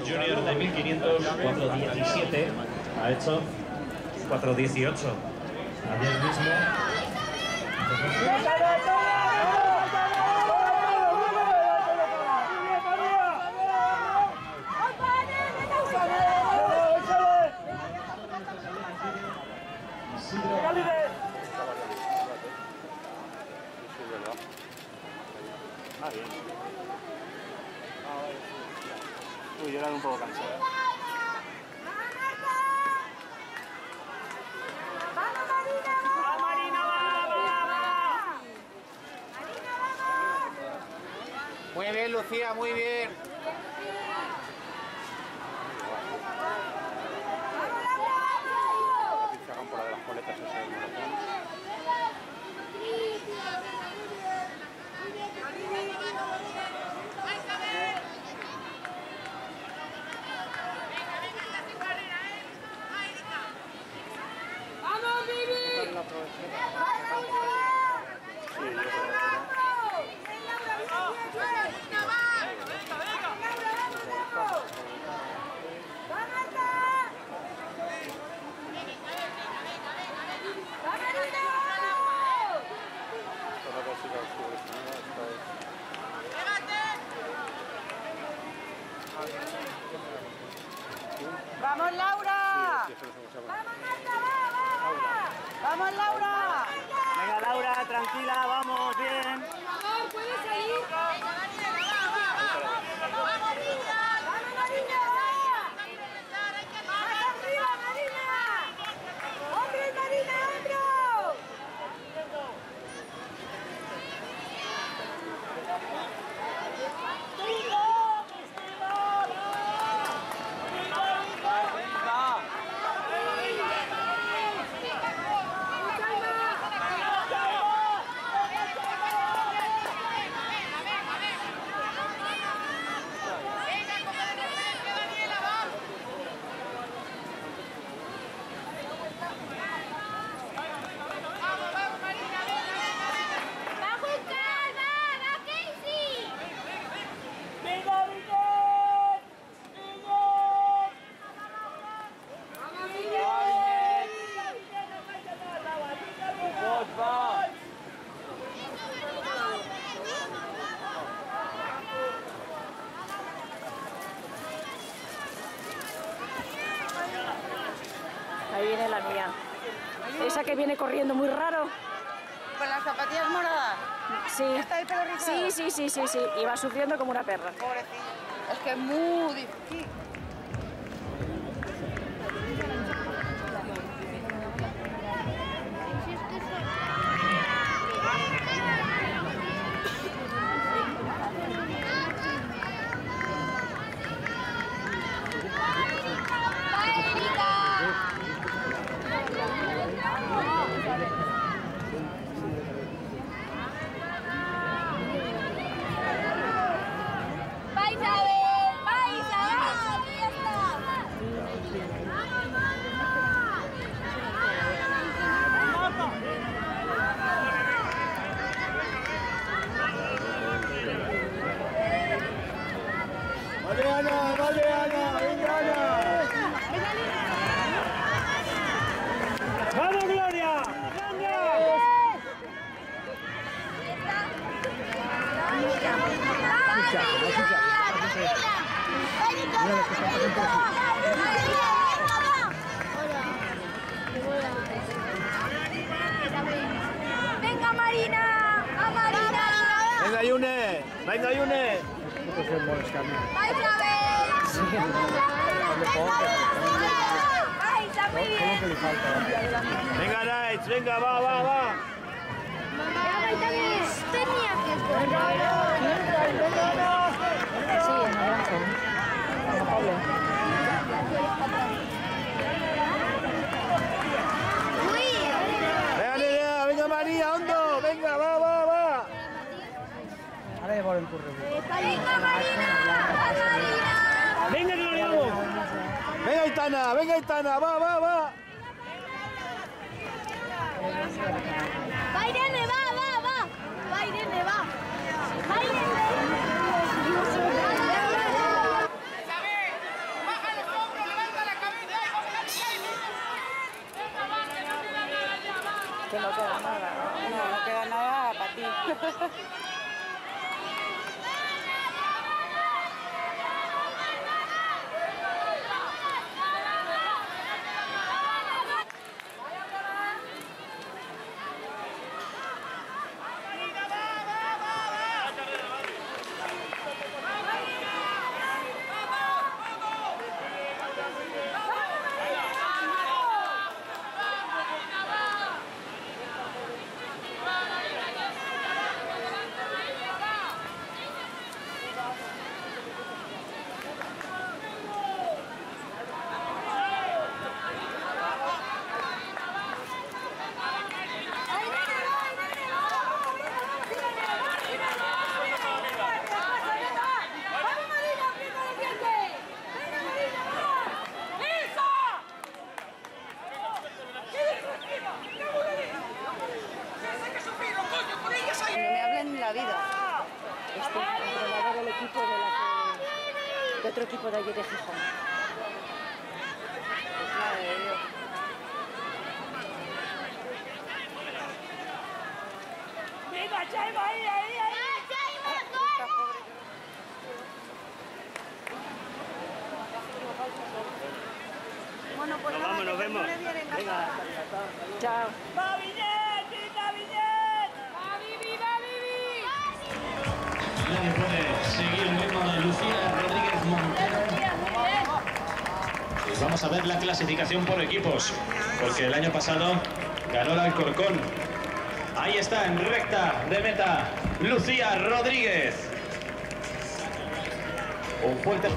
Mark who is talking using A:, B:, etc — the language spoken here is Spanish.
A: junior de 1500, 4:17, ha hecho 4:18. Ayer mismo.
B: Ah, bien. Uy, yo era un poco cansado.
C: ¡Vamos, Marina! ¡Vamos, Marina! ¡Vamos!
D: Muy bien, Lucía, muy bien. Se hagan por la de las coletas, eso es
C: ¡Vamos, Vivi! ¡Vamos, Laura! ¡Vamos, Marta! ¡Vamos, Laura!
B: Venga, Laura, tranquila, vamos, bien.
C: Por favor, ¿puedes seguir? ¡Vamos, niña! ¡Vamos, Marina! ¡Más arriba, Marina! ¡Hombre, Marina, hombro!
E: Ahí viene la mía. Esa que viene corriendo muy raro.
C: ¿Con las zapatillas moradas?
E: Sí.
C: ¿Está el pelo rizado?
E: Sí. Y va sufriendo como una perra.
C: Pobrecilla. Es que es muy difícil.
B: Vale, Ana, venga, Ana. ¡Vamos, Gloria! ¡Venga!
C: ¡Venga, Marina! ¡A Marina!
B: Venga, Yune. Venga, Yune.
C: ¡Vais a ver!
B: Venga, Nights, venga, va.
C: Tenía que
E: Sí, en el brazo. Como Pablo.
B: Venga, María, hondo. Venga, va. Ahora llevo el curro.
C: ¡Venga, Marina!
B: Venga, Gloria, vamos. Venga, Aitana, va.
C: ¡Va, Irene, va! ¡Va, Irene, va! ¡Va, Irene!
E: no queda nada.
F: No queda nada para ti. No me hablen en la vida.
E: Entrenador del equipo de otro equipo de allí de Gijón.
F: Madre de Dios.
C: ¡Venga, Chaima, ahí!
F: Bueno, pues nada, nos vemos. Venga.
E: Chao.
C: ¡Va Viñet! ¡Viva Viñet! ¡Va Vivi, va Vivi!
A: Nadie puede seguir el ritmo de Lucía Rodríguez Montero. Pues vamos a ver la clasificación por equipos, porque el año pasado ganó el Alcorcón. Ahí está, en recta de meta, Lucía Rodríguez. Un fuerte...